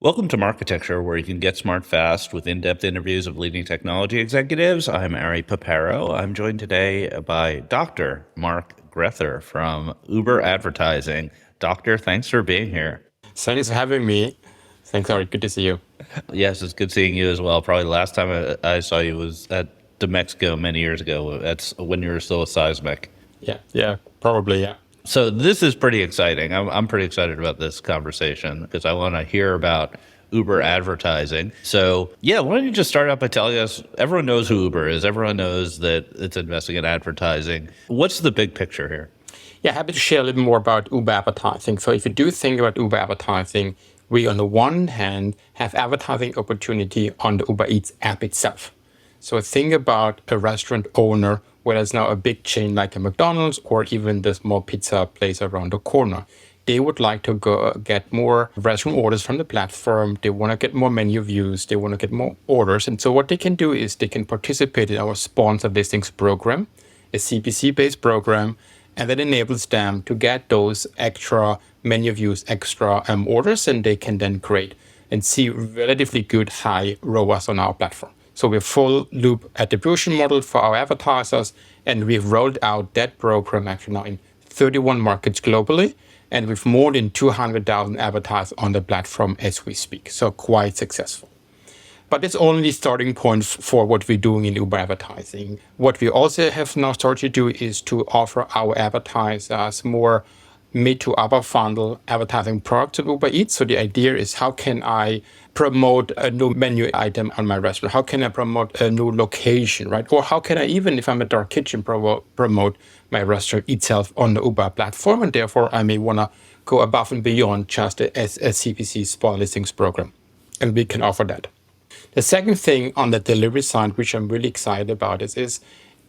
Welcome to Marketecture, where you can get smart fast with in-depth interviews of leading technology executives. I'm Ari Paparo. I'm joined today by Dr. Mark Grether from Uber Advertising. Doctor, thanks for being here. Thanks for having me. Thanks, Ari. Good to see you. Yes, it's good seeing you as well. Probably the last time I saw you was at De Mexico many years ago. That's when you were still a seismic. Yeah, probably, yeah. So this is pretty exciting. I'm pretty excited about this conversation because I want to hear about Uber advertising. So yeah, why don't you just start out by telling us, everyone knows who Uber is. Everyone knows that it's investing in advertising. What's the big picture here? Yeah, happy to share a little more about Uber advertising. So if you do think about Uber advertising, we on the one hand have advertising opportunity on the Uber Eats app itself. So think about a restaurant owner, whether it's now a big chain like a McDonald's or even the small pizza place around the corner. They would like to go get more restaurant orders from the platform. They want to get more menu views. They want to get more orders. And so what they can do is they can participate in our sponsored listings program, a CPC-based program, and that enables them to get those extra menu views, extra orders, and they can then create and see relatively good high ROAS on our platform. So we're full loop attribution model for our advertisers, and we've rolled out that program actually now in 31 markets globally, and with more than 200,000 advertisers on the platform as we speak. So quite successful. But it's only the starting point for what we're doing in Uber advertising. What we also have now started to do is to offer our advertisers more mid to upper funnel advertising products on Uber Eats. So the idea is, how can I promote a new menu item on my restaurant? How can I promote a new location, right? Or how can I, even if I'm a dark kitchen, promote my restaurant itself on the Uber platform? And therefore, I may want to go above and beyond just a CPC spot listings program. And we can offer that. The second thing on the delivery side, which I'm really excited about, is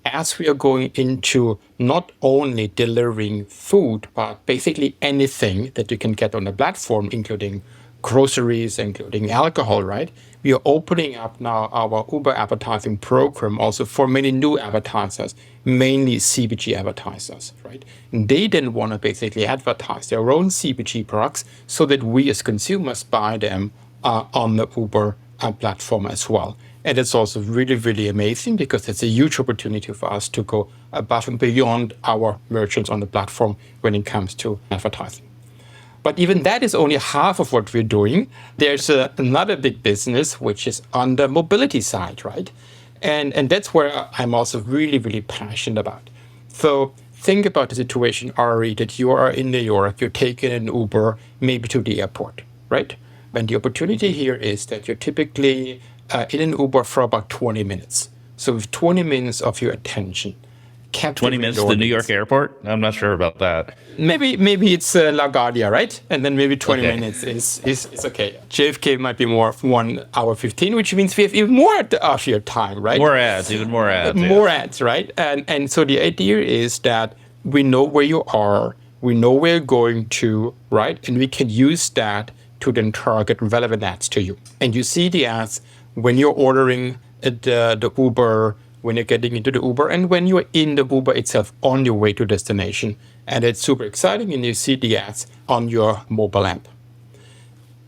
as we are going into not only delivering food, but basically anything that you can get on the platform, including groceries, including alcohol, right? We are opening up now our Uber advertising program also for many new advertisers, mainly CPG advertisers, right? And they then want to basically advertise their own CPG products so that we as consumers buy them on the Uber platform as well. And it's also really, really amazing because it's a huge opportunity for us to go above and beyond our merchants on the platform when it comes to advertising. But even that is only half of what we're doing. There's another big business, which is on the mobility side, right? And that's where I'm also really, really passionate about. So think about the situation, Ari, that you are in New York, you're taking an Uber, maybe to the airport, right? And the opportunity here is that you're typically in an Uber for about 20 minutes. So with 20 minutes of your attention, 20 minutes to the New York airport? I'm not sure about that. Maybe it's LaGuardia, right? And then maybe 20 minutes is okay. JFK might be more of 1 hour 15, which means we have even more of your time, right? More ads, even more ads. More ads, right? And so the idea is that we know where you are, we know where you're going to, right? And we can use that to then target relevant ads to you. And you see the ads when you're ordering the Uber, when you're getting into the Uber, and when you're in the Uber itself on your way to destination. And it's super exciting, and you see the ads on your mobile app.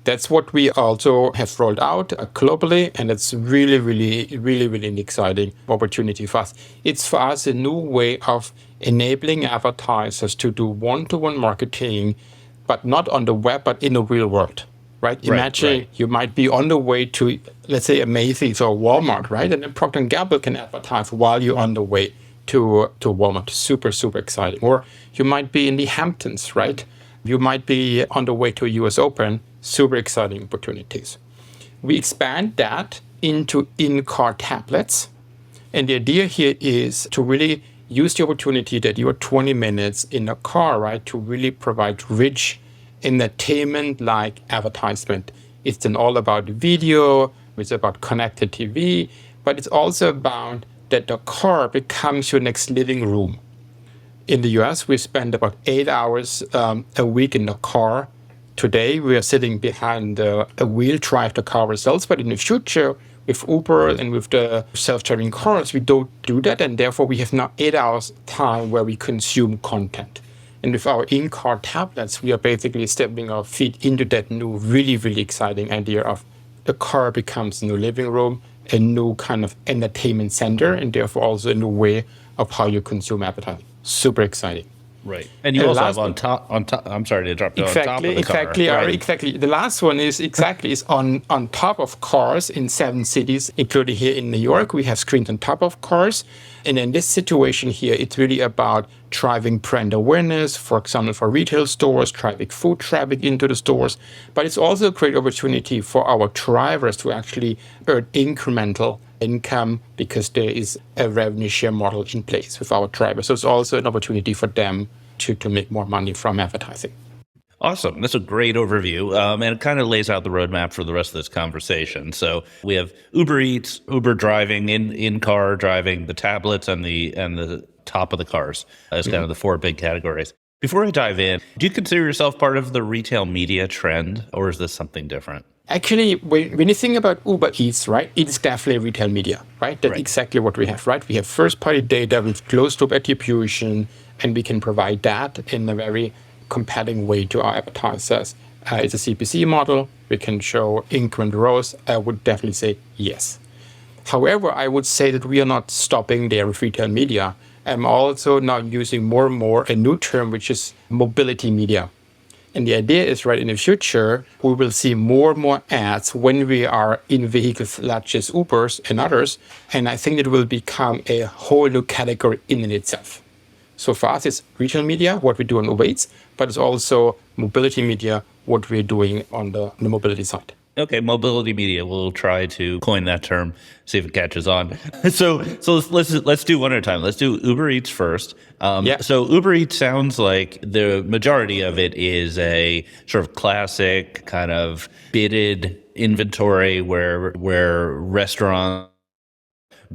That's what we also have rolled out globally, and it's really, really, really, really an exciting opportunity for us. It's for us a new way of enabling advertisers to do one-to-one marketing, but not on the web, but in the real world. Right? Imagine you might be on the way to, let's say, a Macy's or Walmart, right? And then Procter & Gamble can advertise while you're on the way to Walmart. Super, super exciting. Or you might be in the Hamptons, right? You might be on the way to US Open. Super exciting opportunities. We expand that into in-car tablets. And the idea here is to really use the opportunity that you're 20 minutes in a car, right? To really provide rich entertainment-like advertisement. It's then all about video, it's about connected TV, but it's also about that the car becomes your next living room. In the US, we spend about 8 hours a week in the car. Today, we are sitting behind a wheel, drive the car ourselves, but in the future, with Uber and with the self-driving cars, we don't do that, and therefore we have now 8 hours time where we consume content. And with our in-car tablets, we are basically stepping our feet into that new, really, really exciting idea of the car becomes a new living room, a new kind of entertainment center, and therefore also a new way of how you consume advertising. Super exciting. Right. And you also have on top, I'm sorry to interrupt, on top of the exactly, car. Ari, exactly. The last one is on top of cars in 7 cities, including here in New York. We have screens on top of cars. And in this situation here, it's really about driving brand awareness, for example, for retail stores, driving food traffic into the stores. But it's also a great opportunity for our drivers to actually earn incremental income because there is a revenue share model in place with our drivers. So it's also an opportunity for them to make more money from advertising. Awesome. That's a great overview. And it kind of lays out the roadmap for the rest of this conversation. So we have Uber Eats, Uber driving, in-car driving, the tablets, and the top of the cars as kind of the 4 big categories. Before I dive in, do you consider yourself part of the retail media trend, or is this something different? Actually, when you think about Uber Eats, right, it's definitely retail media, right? That's exactly what we have, right? We have first-party data with closed-loop attribution, and we can provide that in a very compelling way to our advertisers. It's a CPC model. We can show increment rows. I would definitely say yes. However, I would say that we are not stopping there with retail media. I'm also now using more and more a new term, which is mobility media. And the idea is, right, in the future, we will see more and more ads when we are in vehicles such as Ubers and others. And I think it will become a whole new category in itself. So for us, it's retail media, what we do on Uber Eats, but it's also mobility media, what we're doing on the mobility side. Okay, mobility media. We'll try to coin that term, see if it catches on. So let's do one at a time. Let's do Uber Eats first. So Uber Eats sounds like the majority of it is a sort of classic kind of bidded inventory where restaurants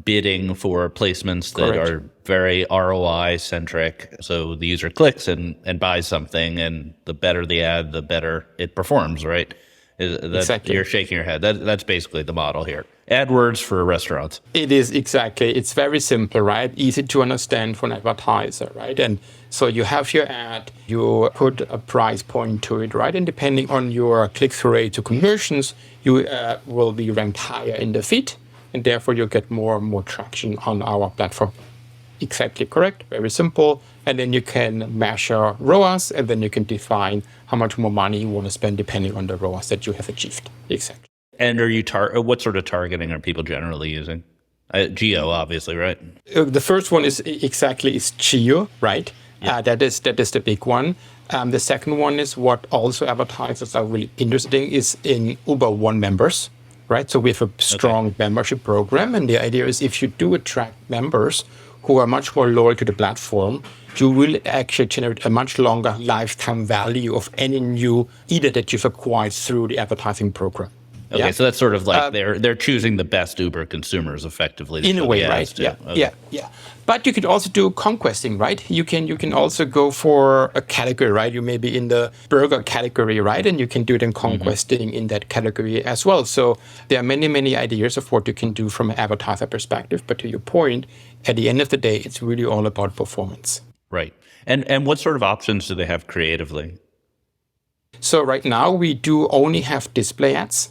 bidding for placements that are very ROI centric. So the user clicks and buys something, and the better the ad, the better it performs, right? Exactly. You're shaking your head. That's basically the model here. AdWords for restaurants. It is exactly. It's very simple, right? Easy to understand for an advertiser, right? And so you have your ad, you put a price point to it, right? And depending on your click-through rate to conversions, you will be ranked higher in the feed, and therefore you get more and more traction on our platform. Exactly correct. Very simple. And then you can measure ROAS, and then you can define how much more money you want to spend depending on the ROAS that you have achieved. Exactly. And are you what sort of targeting are people generally using? Geo, obviously, right? The first one is geo, right? Yeah. That is the big one. The second one is what also advertisers are really interested in is in Uber One members, right? So we have a strong membership program, and the idea is if you do attract members who are much more loyal to the platform, you will actually generate a much longer lifetime value of any new either that you've acquired through the advertising program. Okay, so that's sort of like they're choosing the best Uber consumers effectively. In a way, right? Yeah. But you could also do conquesting, right? You can also go for a category, right? You may be in the burger category, right? And you can do then conquesting in that category as well. So there are many ideas of what you can do from an advertiser perspective. But to your point, at the end of the day, it's really all about performance. Right. And what sort of options do they have creatively? So right now we do only have display ads.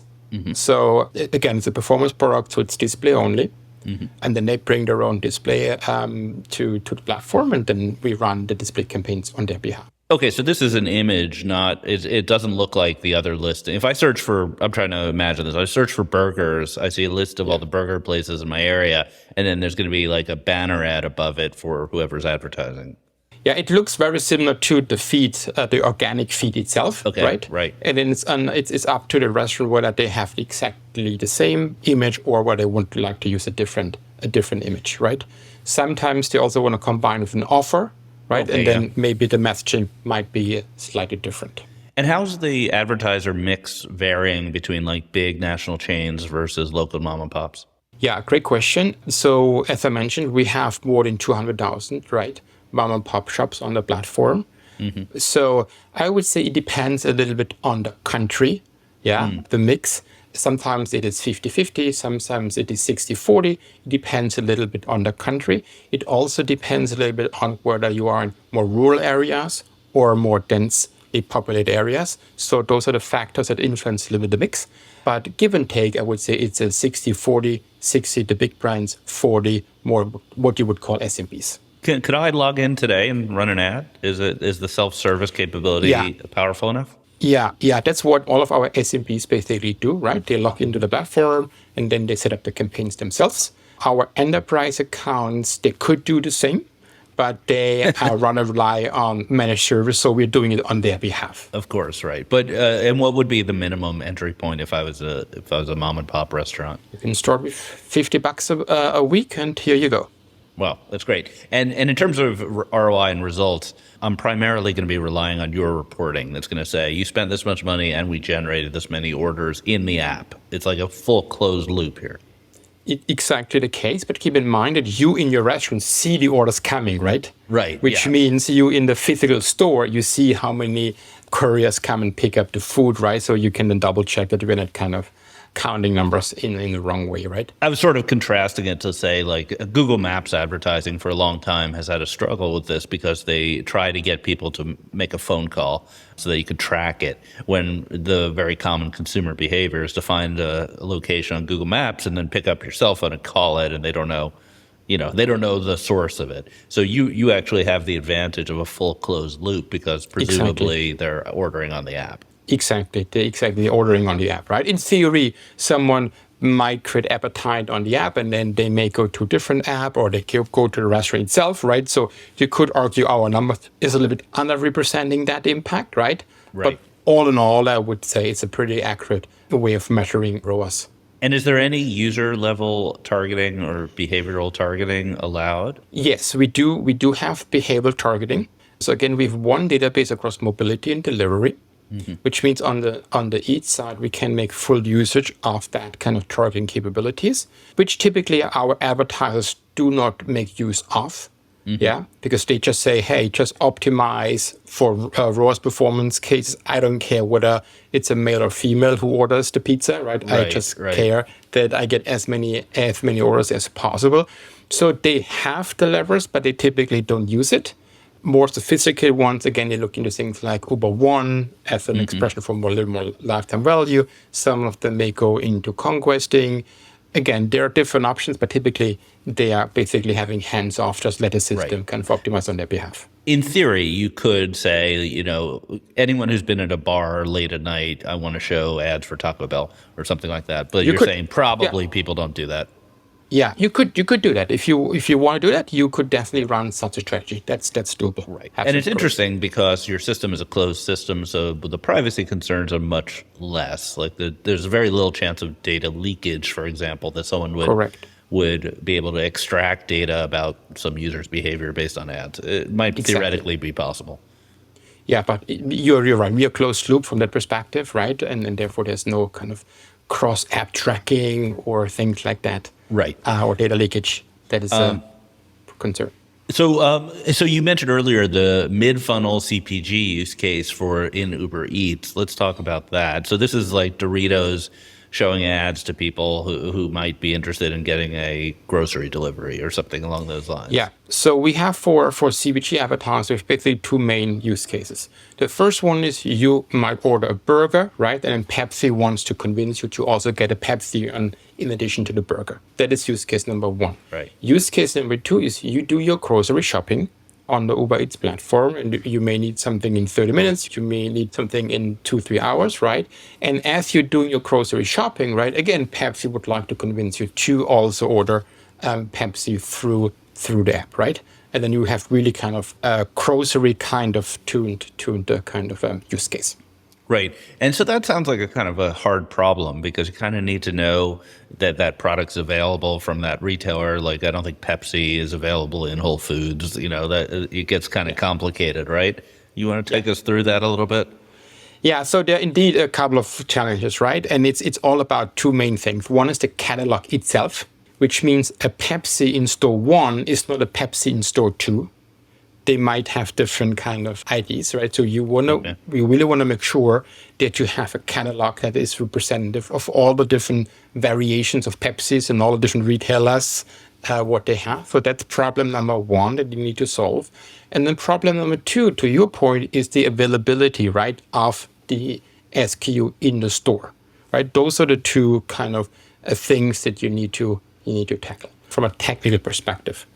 So again, it's a performance product, so it's display only. And then they bring their own display to the platform, and then we run the display campaigns on their behalf. Okay, so this is an image, it doesn't look like the other listing. If I search for, I'm trying to imagine this, I search for burgers, I see a list of all the burger places in my area, and then there's going to be like a banner ad above it for whoever's advertising. Yeah, it looks very similar to the feed, the organic feed itself, right? Right. And then it's up to the restaurant whether they have exactly the same image or whether they would like to use a different image, right? Sometimes they also want to combine with an offer, right? And then maybe the messaging might be slightly different. And how's the advertiser mix varying between like big national chains versus local mom and pops? Yeah, great question. So as I mentioned, we have more than 200,000, right, mom and pop shops on the platform. So I would say it depends a little bit on the country, the mix. Sometimes it is 50-50, sometimes it is 60-40. It depends a little bit on the country. It also depends a little bit on whether you are in more rural areas or more densely populated areas. So those are the factors that influence a little bit the mix. But give and take, I would say it's a 60-40, 60 the big brands, 40 more what you would call SMBs. Could I log in today and run an ad? Is the self-service capability powerful enough? Yeah, that's what all of our SMBs basically do, right? They log into the platform and then they set up the campaigns themselves. Our enterprise accounts, they could do the same, but they rather rely on managed service, so we're doing it on their behalf. Of course, right. But and what would be the minimum entry point if I was a mom and pop restaurant? You can start with $50 a week, and here you go. Wow, that's great. And in terms of ROI and results, I'm primarily going to be relying on your reporting that's going to say you spent this much money and we generated this many orders in the app. It's like a full closed loop here. Exactly the case, but keep in mind that you in your restaurant see the orders coming, right? Right. Which means you in the physical store, you see how many couriers come and pick up the food, right? So you can then double check that you're not kind of counting numbers in the wrong way, right? I was sort of contrasting it to say, like, Google Maps advertising for a long time has had a struggle with this because they try to get people to make a phone call so that you could track it, when the very common consumer behavior is to find a location on Google Maps and then pick up your cell phone and call it, and they don't know the source of it. So you actually have the advantage of a full closed loop because presumably they're ordering on the app. Exactly, the ordering on the app, right? In theory, someone might create appetite on the app and then they may go to a different app or they go to the restaurant itself, right? So you could argue our number is a little bit underrepresenting that impact, right? But all in all, I would say it's a pretty accurate way of measuring ROAS. And is there any user level targeting or behavioral targeting allowed? Yes, we do. We do have behavioral targeting. So again, we have one database across mobility and delivery. Mm-hmm. Which means on the Eats side, we can make full usage of that kind of targeting capabilities, which typically our advertisers do not make use of, because they just say, hey, just optimize for ROAS performance cases. I don't care whether it's a male or female who orders the pizza, right? I just care that I get as many orders as possible. So they have the levers, but they typically don't use it. More sophisticated ones, again, they look into things like Uber One as an expression for a little more lifetime value. Some of them may go into conquesting. Again, there are different options, but typically they are basically having hands-off, just let the system kind of optimize on their behalf. In theory, you could say, anyone who's been at a bar late at night, I want to show ads for Taco Bell or something like that. But you're saying probably people don't do that. Yeah, you could do that. If you want to do that, you could definitely run such a strategy. That's doable. Right. And it's interesting because your system is a closed system, so the privacy concerns are much less. Like there's very little chance of data leakage, for example, that someone would be able to extract data about some user's behavior based on ads. It might theoretically be possible. Yeah, but you're right. We are closed loop from that perspective, right? And therefore there's no kind of cross-app tracking or things like that. Right. Or data leakage. That is a concern. So you mentioned earlier the mid-funnel CPG use case in Uber Eats. Let's talk about that. So this is like Doritos showing ads to people who might be interested in getting a grocery delivery or something along those lines. Yeah. So we have for CPG advertisers basically two main use cases. The first one is you might order a burger, right? And then Pepsi wants to convince you to also get a Pepsi in addition to the burger. That is use case number one. Right. Use case number two is you do your grocery shopping on the Uber Eats platform, and you may need something in 30 minutes, you may need something in 2-3 hours, right? And as you're doing your grocery shopping, right, again, Pepsi would like to convince you to also order Pepsi through the app, right? And then you have really kind of a grocery kind of tuned kind of use case. Right. And so that sounds like a kind of a hard problem because you kind of need to know that product's available from that retailer. Like, I don't think Pepsi is available in Whole Foods. That it gets kind of complicated, right? You want to take us through that a little bit? Yeah, so there are indeed a couple of challenges, right? And it's all about two main things. One is the catalog itself, which means a Pepsi in store 1 is not a Pepsi in store 2. They might have different kind of IDs, right? So you really want to make sure that you have a catalog that is representative of all the different variations of Pepsis and all the different retailers what they have. So that's problem number one that you need to solve. And then problem number two, to your point, is the availability, right, of the SKU in the store, right? Those are the two kind of things that you need to tackle from a technical perspective.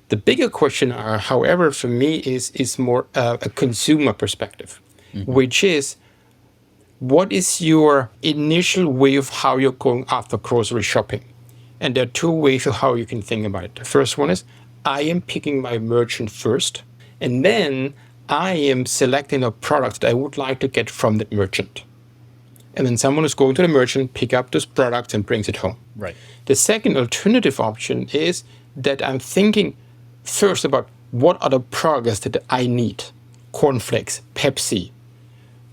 The bigger question, however, for me is more a consumer perspective, which is, what is your initial way of how you're going after grocery shopping? And there are two ways of how you can think about it. The first one is, I am picking my merchant first, and then I am selecting a product that I would like to get from that merchant. And then someone is going to the merchant, pick up this product and brings it home. Right. The second alternative option is that I'm thinking first about what are the products that I need. Cornflakes, Pepsi,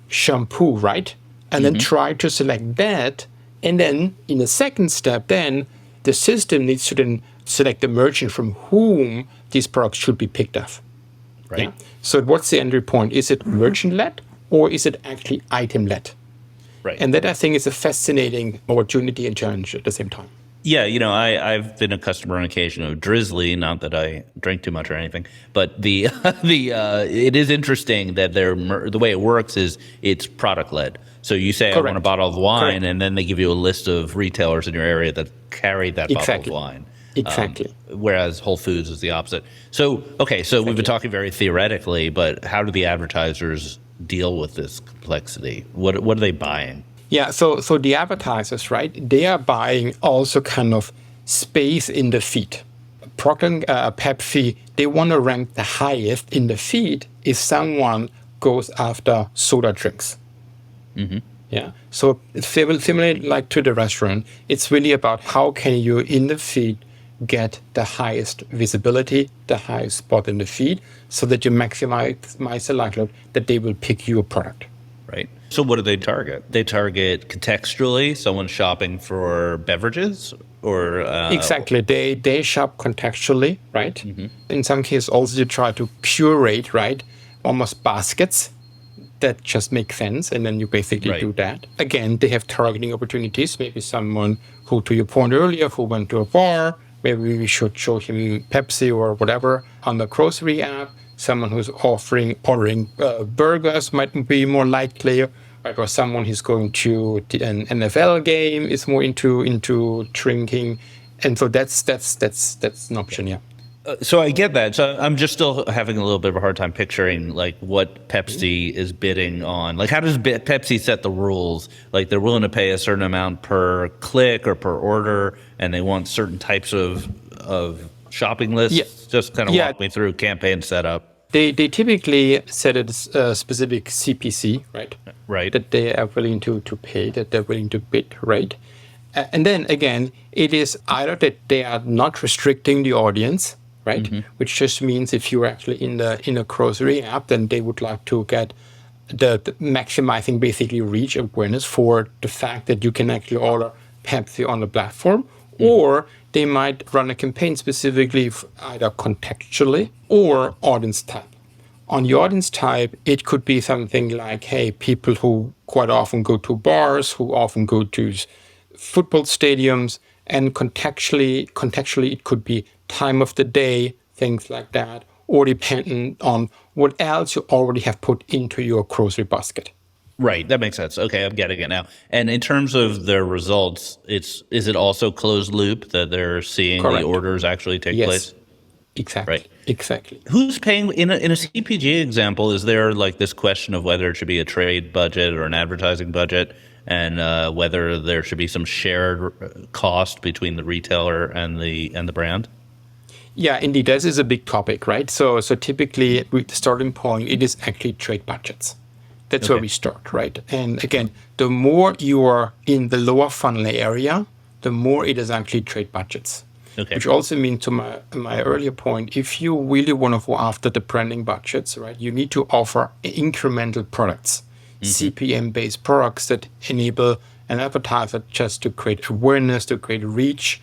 shampoo, right? And then try to select that. And then in the second step, then the system needs to then select the merchant from whom these products should be picked up. Right. Yeah? So what's the entry point? Is it merchant-led or is it actually item-led? Right. And that, I think, is a fascinating opportunity and challenge at the same time. Yeah, I've been a customer on occasion of Drizzly, not that I drink too much or anything, but it is interesting that the way it works is it's product led. So you say, Correct. I want a bottle of wine, Correct. and then they give you a list of retailers in your area that carry that Exactly. bottle of wine. Exactly. Whereas Whole Foods is the opposite. So, okay, so we've been talking very theoretically, but how do the advertisers deal with this complexity? What are they buying? Yeah, so the advertisers, right, they are buying also kind of space in the feed. Procter Pepsi, they want to rank the highest in the feed if someone goes after soda drinks. Yeah, so it's similar like to the restaurant. It's really about how can you in the feed get the highest visibility, the highest spot in the feed, so that you maximize the likelihood that they will pick your product. Right. So what do they target? They target contextually, someone shopping for beverages or... Exactly. They shop contextually, right? In some cases also you try to curate, right? Almost baskets that just make sense, and then you basically do that. Again, they have targeting opportunities. Maybe someone who, to your point earlier, who went to a bar, maybe we should show him Pepsi or whatever on the grocery app. Someone who's ordering burgers might be more likely, right? Or someone who's going to an NFL game is more into drinking, and so that's an option, yeah. So I get that. So I'm just still having a little bit of a hard time picturing like what Pepsi is bidding on. Like, how does Pepsi set the rules? Like, they're willing to pay a certain amount per click or per order, and they want certain types of shopping lists. Yeah. Just kind of walk me through campaign setup. They typically set a specific CPC, right? Right. That they are willing to pay, that they're willing to bid, right? And then again, it is either that they are not restricting the audience, right? Which just means if you're actually in a grocery app, then they would like to get the maximizing basically reach awareness for the fact that you can actually order Pepsi on the platform, or they might run a campaign specifically either contextually or audience type. On the audience type, it could be something like, hey, people who quite often go to bars, who often go to football stadiums, and contextually it could be time of the day, things like that, or dependent on what else you already have put into your grocery basket. Right, that makes sense. Okay, I'm getting it now. And in terms of their results, is it also closed loop that they're seeing Correct. the orders actually take Yes. place? Exactly. Right. Exactly. Who's paying in a CPG example? Is there like this question of whether it should be a trade budget or an advertising budget, and whether there should be some shared cost between the retailer and the brand? Yeah, indeed, this is a big topic, right? So typically, with the starting point, it is actually trade budgets. That's where we start, right? And again, the more you are in the lower funnel area, the more it is actually trade budgets. Okay. Which also means, to my earlier point, if you really want to go after the branding budgets, right, you need to offer incremental products, CPM-based products that enable an advertiser just to create awareness, to create reach,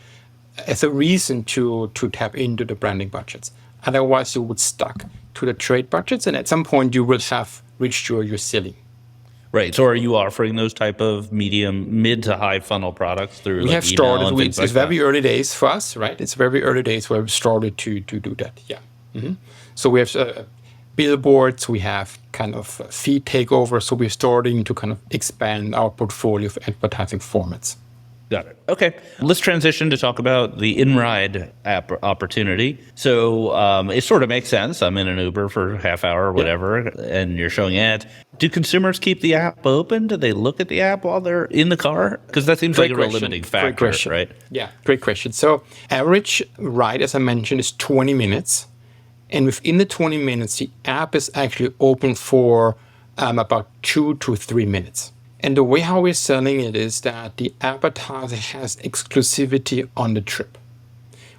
as a reason to tap into the branding budgets. Otherwise, you would stuck to the trade budgets, and at some point, you will have reached your ceiling. Right. So are you offering those type of mid to high funnel products through We like have email started. and things It's like that? very early days for us, right? It's very early days where we started to do that. Yeah. So we have billboards. We have kind of feed takeover. So we're starting to kind of expand our portfolio of advertising formats. Got it. Okay. Let's transition to talk about the in-ride app opportunity. So it sort of makes sense. I'm in an Uber for a half hour or whatever, and you're showing ads. Do consumers keep the app open? Do they look at the app while they're in the car? Because that seems like a real limiting factor, right? Yeah, great question. So average ride, as I mentioned, is 20 minutes. And within the 20 minutes, the app is actually open for about 2 to 3 minutes. And the way how we're selling it is that the advertiser has exclusivity on the trip,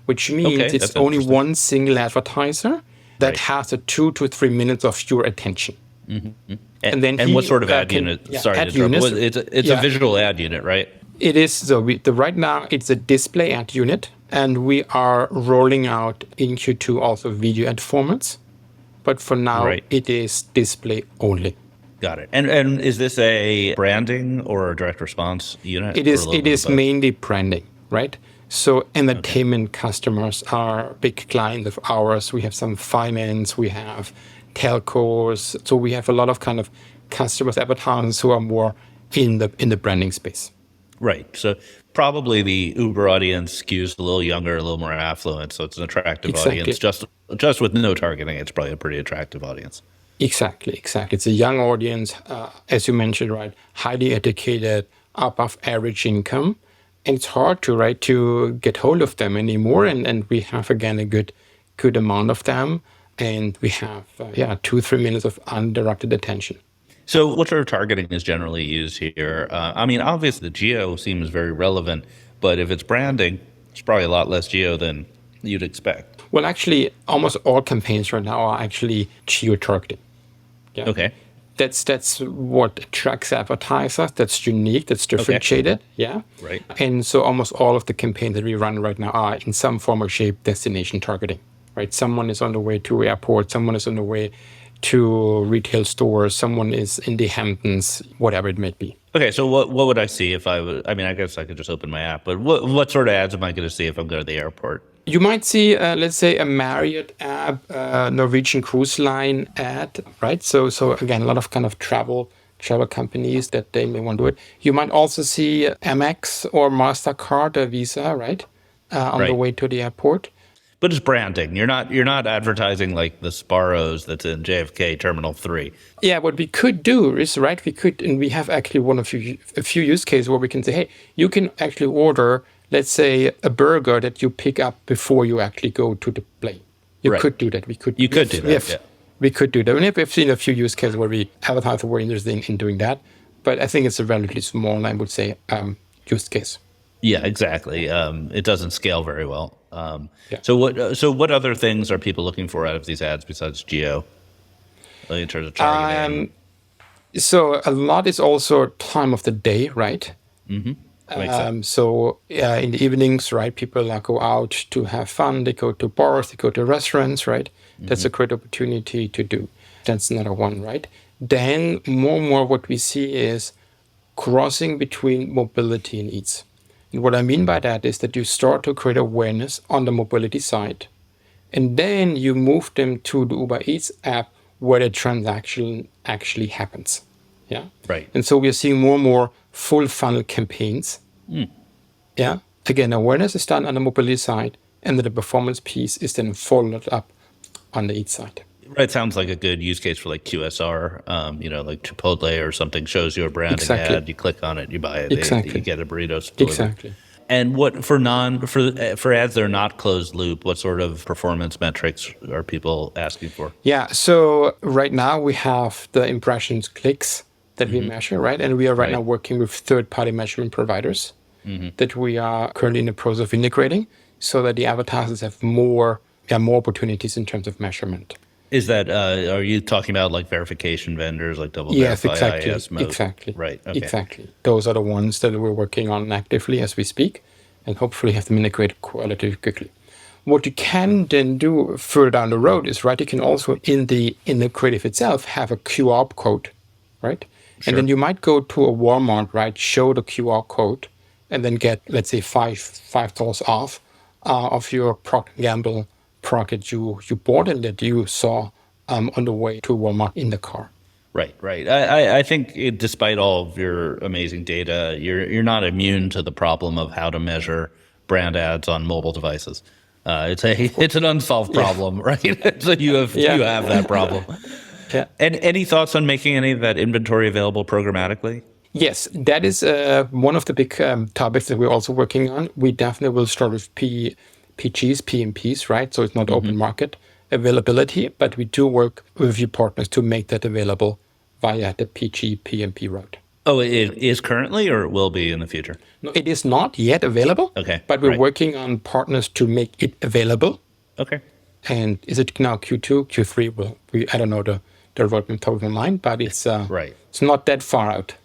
which means it's only one single advertiser that has a 2 to 3 minutes of your attention. Mm-hmm. And then what sort of ad unit? Sorry to interrupt. It's a visual ad unit, right? It is. So right now it's a display ad unit, and we are rolling out in Q2 also video ad formats. But for now, it is display only. Got it. And is this a branding or a direct response unit? It is mainly branding, right? So entertainment customers are big clients of ours. We have some finance, we have telcos. So we have a lot of kind of customers, advertisers who are more in the branding space. Right. So probably the Uber audience skews a little younger, a little more affluent. So it's an attractive audience. Just with no targeting, it's probably a pretty attractive audience. Exactly. It's a young audience, as you mentioned, right? Highly educated, above average income. And it's hard to get hold of them anymore. And we have, again, a good amount of them. And we have, 2-3 minutes of undirected attention. So what sort of targeting is generally used here? I mean, obviously, the geo seems very relevant. But if it's branding, it's probably a lot less geo than you'd expect. Well, actually, almost all campaigns right now are actually geo-targeting. Yeah. Okay. That's what attracts advertisers. That's unique. That's differentiated. Okay. Yeah. Right. And so almost all of the campaigns that we run right now are in some form or shape destination targeting. Right. Someone is on the way to airport. Someone is on the way to retail stores. Someone is in the Hamptons. Whatever it may be. Okay. So what would I see if I would? I mean, I guess I could just open my app. But what sort of ads am I going to see if I'm going to the airport? You might see, let's say, a Marriott app, Norwegian Cruise Line ad, right? So again, a lot of kind of travel companies that they may want to do it. You might also see Amex or MasterCard or Visa, right, on the way to the airport. But it's branding. You're not advertising like the Sparrows that's in JFK Terminal 3. Yeah, what we could do is, right, and we have actually a few use cases where we can say, hey, you can actually order, let's say, a burger that you pick up before you actually go to the plane. You could do that. We could do that. We could do that. And we've seen a few use cases where we advertise were interested in doing that. But I think it's a relatively small, I would say, use case. Yeah, exactly. It doesn't scale very well. So what other things are people looking for out of these ads besides geo, in terms of targeting? So a lot is also time of the day, right? Mm-hmm. So in the evenings, right, people go out to have fun. They go to bars, they go to restaurants, right? Mm-hmm. That's a great opportunity to do. That's another one, right? Then more and more what we see is crossing between mobility and eats. And what I mean by that is that you start to create awareness on the mobility side. And then you move them to the Uber Eats app where the transaction actually happens. Yeah. Right. And so we are seeing more and more full funnel campaigns. Yeah. Again, awareness is done on the mobility side, and the performance piece is then followed up on the Eats side. It sounds like a good use case for like QSR, like Chipotle or something shows you a branding ad, you click on it, you buy it, you get a burrito delivered. Exactly. And what for ads that are not closed loop, what sort of performance metrics are people asking for? Yeah, so right now we have the impressions clicks that we measure, right? And we are right now working with third-party measurement providers that we are currently in the process of integrating so that the advertisers have more opportunities in terms of measurement. Is that, are you talking about like verification vendors like DoubleVerify, Yes, exactly. ISMode? Exactly. Right. Okay. Exactly. Those are the ones that we're working on actively as we speak, and hopefully have them integrated relatively quickly. What you can then do further down the road is, right, you can also in the creative itself have a QR code, right? And then you might go to a Walmart, right? Show the QR code, and then get, let's say, $5 off of your Procter & Gamble product you bought and that you saw on the way to Walmart in the car. Right. I think despite all of your amazing data, you're not immune to the problem of how to measure brand ads on mobile devices. It's an unsolved problem, right? So you have that problem. Yeah. And any thoughts on making any of that inventory available programmatically? Yes, that is one of the big topics that we're also working on. We definitely will start with PGs, PMPs, right? So it's not open market availability, but we do work with a few partners to make that available via the PG, PMP route. Oh, it is currently, or it will be in the future? No, it is not yet available. Okay, but we're working on partners to make it available. Okay. And is it now Q2, Q3? Well, I don't know the roadmap top of mind, but it's It's not that far out.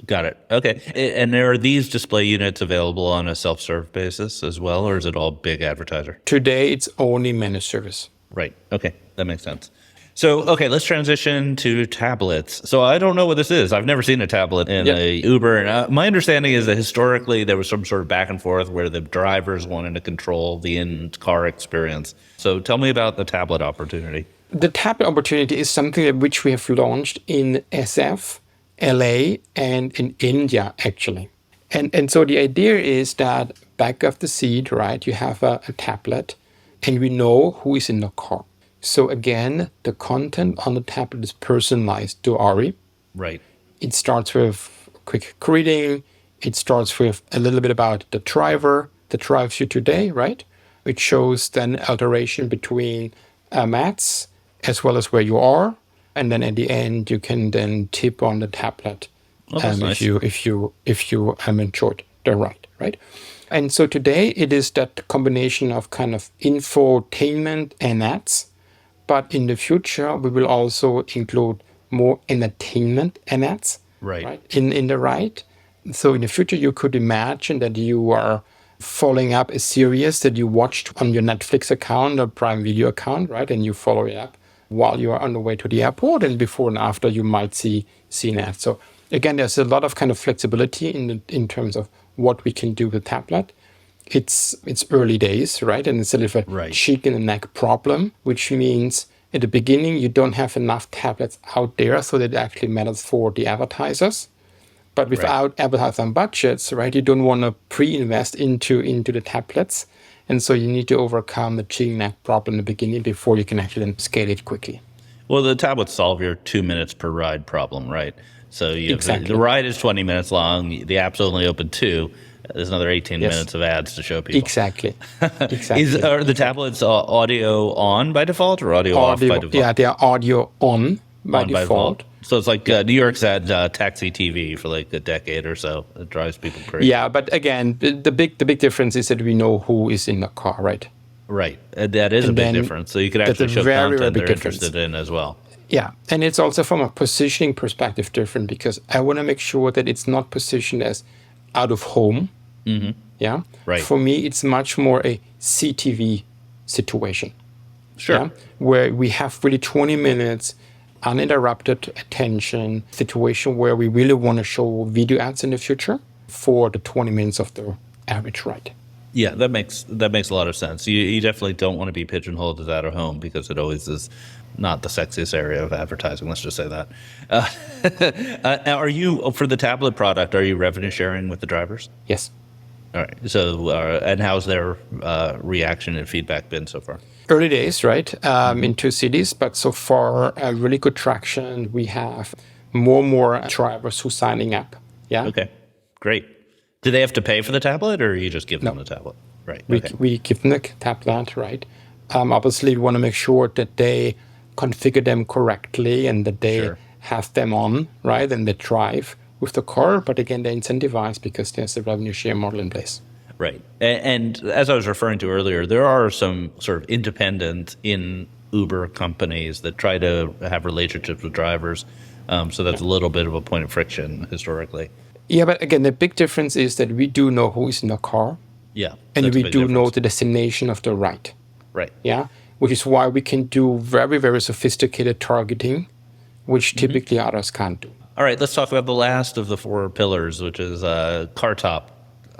Got it. Okay. And are these display units available on a self-serve basis as well, or is it all big advertiser? Today, it's only managed service. Right. Okay. That makes sense. So, okay, let's transition to tablets. So I don't know what this is. I've never seen a tablet in a Uber. And my understanding is that historically there was some sort of back and forth where the drivers wanted to control the in-car experience. So tell me about the tablet opportunity. The tablet opportunity is something which we have launched in SF, LA, and in India, actually. And so the idea is that back of the seat, right, you have a tablet, and we know who is in the car. So again, the content on the tablet is personalized to Ari. Right. It starts with quick greeting. It starts with a little bit about the driver that drives you today, right? It shows then alteration between maps as well as where you are. And then at the end, you can then tip on the tablet nice. if you enjoyed the ride, right? And so today it is that combination of kind of infotainment and ads. But in the future, we will also include more entertainment and ads in the ride. So in the future, you could imagine that you are following up a series that you watched on your Netflix account or Prime Video account, right? And you follow it up while you are on the way to the airport, and before and after you might see an ad. So again, there's a lot of kind of flexibility in terms of what we can do with tablet. It's early days, right? And it's a little bit chicken and egg problem, which means at the beginning, you don't have enough tablets out there, so that it actually matters for the advertisers. But without advertising budgets, right, you don't want to pre-invest into the tablets. And so you need to overcome the chicken and egg problem in the beginning before you can actually then scale it quickly. Well, the tablets solve your 2 minutes per ride problem, right? So the ride is 20 minutes long. The app's only open 2. There's another 18 minutes of ads to show people. Exactly. Are the tablets audio on by default or audio off by default? Yeah, they are audio on by default. So it's like New York's had taxi TV for like a decade or so. It drives people crazy. Yeah, but again, the big difference is that we know who is in the car, right? Right. That is a big difference. So you could actually show content they're interested in as well. Yeah, and it's also from a positioning perspective different because I want to make sure that it's not positioned as out of home. Mm-hmm. Yeah. Right. For me, it's much more a CTV situation. Sure. Yeah? Where we have really 20 minutes uninterrupted attention situation where we really want to show video ads in the future for the 20 minutes of the average ride. Yeah, that makes a lot of sense. You definitely don't want to be pigeonholed as out of home because it always is not the sexiest area of advertising. Let's just say that. Are you, for the tablet product, are you revenue sharing with the drivers? Yes. All right. So, and how's their reaction and feedback been so far? Early days, right? In 2 cities, but so far, really good traction. We have more drivers who signing up. Yeah. Okay. Great. Do they have to pay for the tablet, or you just give them the tablet? Right. We give them the tablet, right? Obviously, we want to make sure that they configure them correctly and that they have them on, right? And they drive with the car. But again, they're incentivized because there's a revenue share model in place. Right. And as I was referring to earlier, there are some sort of independent in Uber companies that try to have relationships with drivers. So that's a little bit of a point of friction historically. Yeah, but again, the big difference is that we do know who is in the car. Yeah. And we do know the destination of the ride. Right. Yeah. Which is why we can do very, very sophisticated targeting, which typically others can't do. All right, let's talk about the last of the four pillars, which is car top.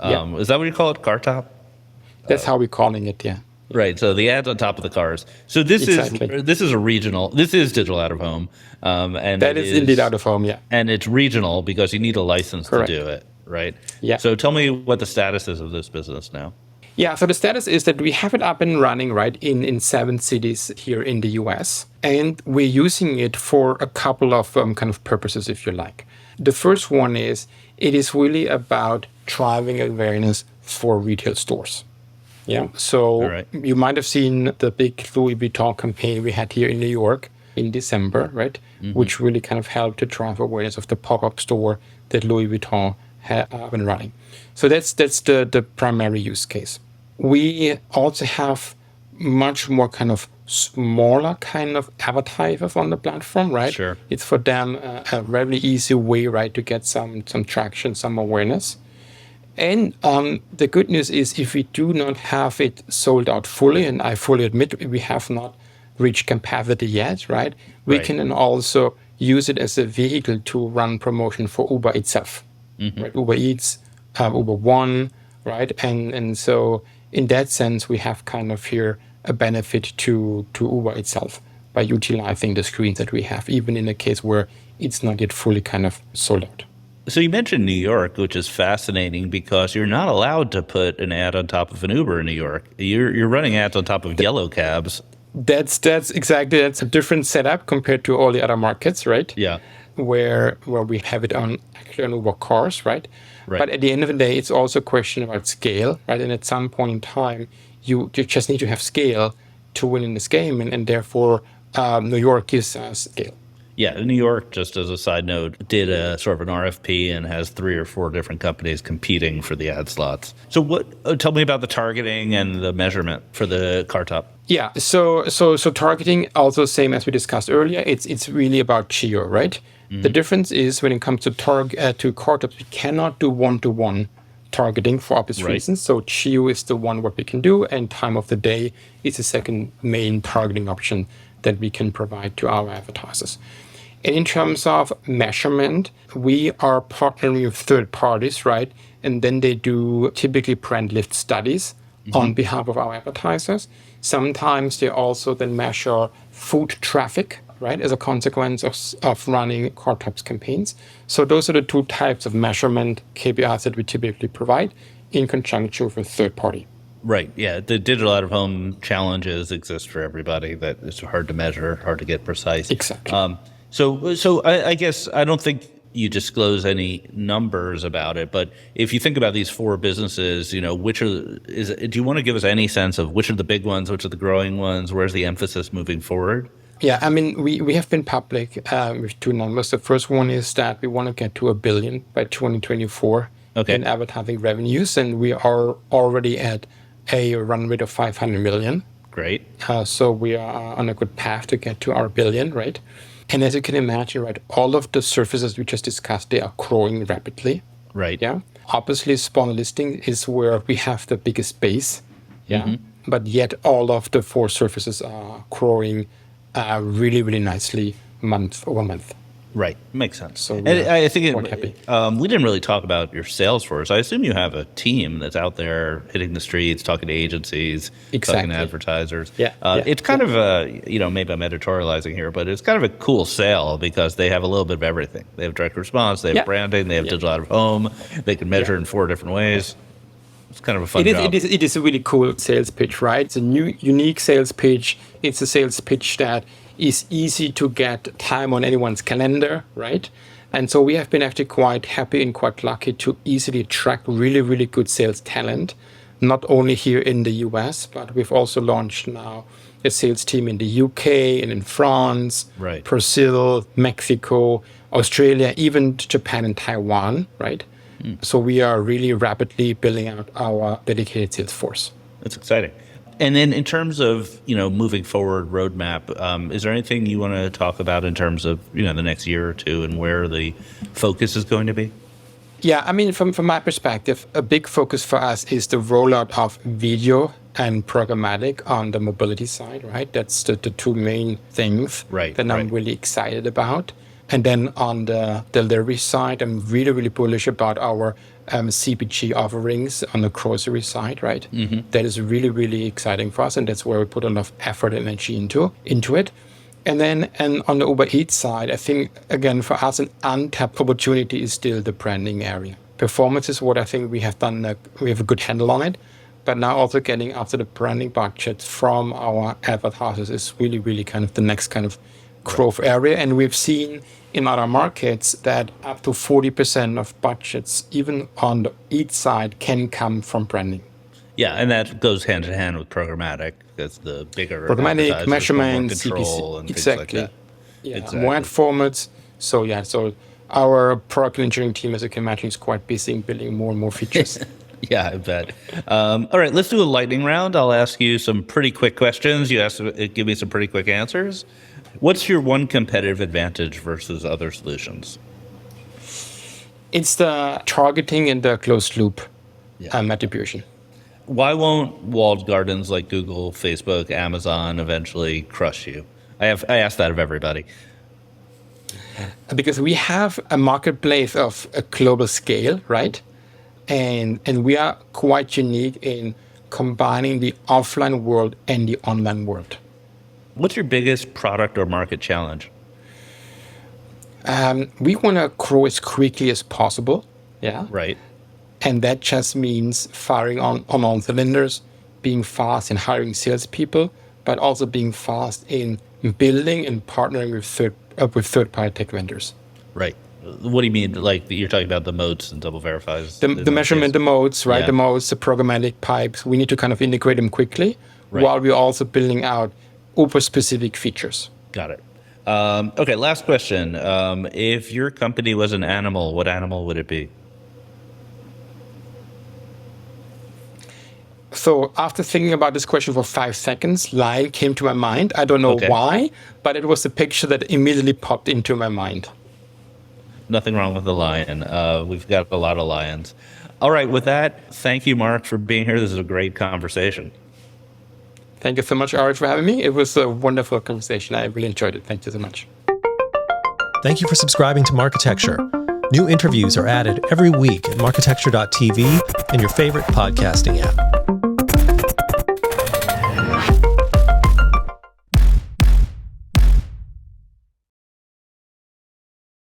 Is that what you call it, car top? That's how we're calling it, yeah. Right. So the ads on top of the cars. So this is a regional. This is digital out of home, and that is indeed out of home, yeah. And it's regional because you need a license Correct. to do it, right? Yeah. So tell me what the status is of this business now. Yeah, so the status is that we have it up and running, right, in 7 cities here in the US. And we're using it for a couple of kind of purposes, if you like. The first one is it is really about driving awareness for retail stores. Yeah, so right. You might have seen the big Louis Vuitton campaign we had here in New York in December, right, which really kind of helped to drive awareness of the pop-up store that Louis Vuitton had up and running. So that's the primary use case. We also have much more kind of smaller kind of advertisers on the platform, right? Sure. It's for them a very easy way, right, to get some traction, some awareness. And the good news is if we do not have it sold out fully, and I fully admit we have not reached capacity yet, right? We can then also use it as a vehicle to run promotion for Uber itself, right? Uber Eats, Uber One, right? And so in that sense, we have kind of here a benefit to Uber itself by utilizing the screens that we have, even in a case where it's not yet fully kind of sold out. So you mentioned New York, which is fascinating because you're not allowed to put an ad on top of an Uber in New York. You're running ads on top of yellow cabs. That's a different setup compared to all the other markets, right? Yeah. Where we have it on Uber cars, right? But at the end of the day, it's also a question about scale, right? And at some point in time, you just need to have scale to win in this game, and therefore New York gives us scale. Yeah, New York, just as a side note, did a sort of an RFP and has 3 or 4 different companies competing for the ad slots. So tell me about the targeting and the measurement for the car top. Yeah, so targeting, also same as we discussed earlier, it's really about geo, right? The difference is when it comes to car tops, we cannot do one-to-one targeting for obvious reasons. So geo is the one what we can do, and time of the day is the second main targeting option that we can provide to our advertisers. And in terms of measurement, we are partnering with third parties, right? And then they do typically brand lift studies on behalf of our advertisers. Sometimes they also then measure foot traffic, right, as a consequence of running car tops campaigns. So those are the 2 types of measurement KPIs that we typically provide in conjunction with a third party. Right. Yeah. The digital out of home challenges exist for everybody. That it's hard to measure, hard to get precise. Exactly. So I guess I don't think you disclose any numbers about it, but if you think about these 4 businesses, do you want to give us any sense of which are the big ones, which are the growing ones, where's the emphasis moving forward? Yeah, I mean, we have been public with 2 numbers. The first one is that we want to get to $1 billion by 2024 in advertising revenues, and we are already at a run rate of $500 million. Great. So we are on a good path to get to our $1 billion, right? And as you can imagine, right, all of the services we just discussed, they are growing rapidly. Right. Yeah. Obviously, sponsored listing is where we have the biggest base. Yeah. But yet all of the 4 services are growing really, really nicely month over month. Right. Makes sense. So I think quite happy. We didn't really talk about your sales force. I assume you have a team that's out there hitting the streets, talking to agencies, talking to advertisers. Yeah. It's kind of maybe I'm editorializing here, but it's kind of a cool sale because they have a little bit of everything. They have direct response, they have branding, they have digital out of home, they can measure in 4 different ways. It's kind of a fun job. It is a really cool sales pitch, right? It's a new, unique sales pitch. It's a sales pitch that is easy to get time on anyone's calendar, right? And so we have been actually quite happy and quite lucky to easily attract really, really good sales talent, not only here in the US, but we've also launched now a sales team in the UK and in France, Brazil, Mexico, Australia, even Japan and Taiwan, right? So we are really rapidly building out our dedicated sales force. That's exciting. And then in terms of, moving forward roadmap, is there anything you want to talk about in terms of, the next year or 2 and where the focus is going to be? Yeah, I mean, from my perspective, a big focus for us is the rollout of video and programmatic on the mobility side, right? That's the 2 main things that I'm really excited about. And then on the delivery side, I'm really, really bullish about our CPG offerings on the grocery side, right? That is really, really exciting for us. And that's where we put a lot of effort and energy into it. And then on the Uber Eats side, I think, again, for us, an untapped opportunity is still the branding area. Performance is what I think we have done. We have a good handle on it. But now also getting after the branding budget from our advertisers is really, really kind of the next kind of growth area. And we've seen in other markets that up to 40% of budgets, even on the Eats side, can come from branding. Yeah, and that goes hand in hand with programmatic, because the bigger Programmatic, measurement, control, CPC, and exactly. things like that. Yeah, Exactly. more ad formats. So our product engineering team, as you can imagine, is quite busy in building more and more features. Yeah, I bet. All right, let's do a lightning round. I'll ask you some pretty quick questions. You give me some pretty quick answers. What's your one competitive advantage versus other solutions? It's the targeting and the closed loop attribution. Why won't walled gardens like Google, Facebook, Amazon eventually crush you? I ask that of everybody. Because we have a marketplace of a global scale, right? And we are quite unique in combining the offline world and the online world. What's your biggest product or market challenge? We want to grow as quickly as possible. Yeah. Right. And that just means firing on all cylinders, being fast in hiring salespeople, but also being fast in building and partnering with third-party tech vendors. Right. What do you mean? Like you're talking about the moats and double verifies? The measurement, the modes, right? Yeah. The modes, the programmatic pipes. We need to kind of integrate them quickly while we're also building out Uber-specific features. Got it. Okay, last question. If your company was an animal, what animal would it be? So after thinking about this question for 5 seconds, lion came to my mind. I don't know why, but it was the picture that immediately popped into my mind. Nothing wrong with the lion. We've got a lot of lions. All right, with that, thank you, Mark, for being here. This is a great conversation. Thank you so much, Ari, for having me. It was a wonderful conversation. I really enjoyed it. Thank you so much. Thank you for subscribing to Marketecture. New interviews are added every week at marketecture.tv and your favorite podcasting app.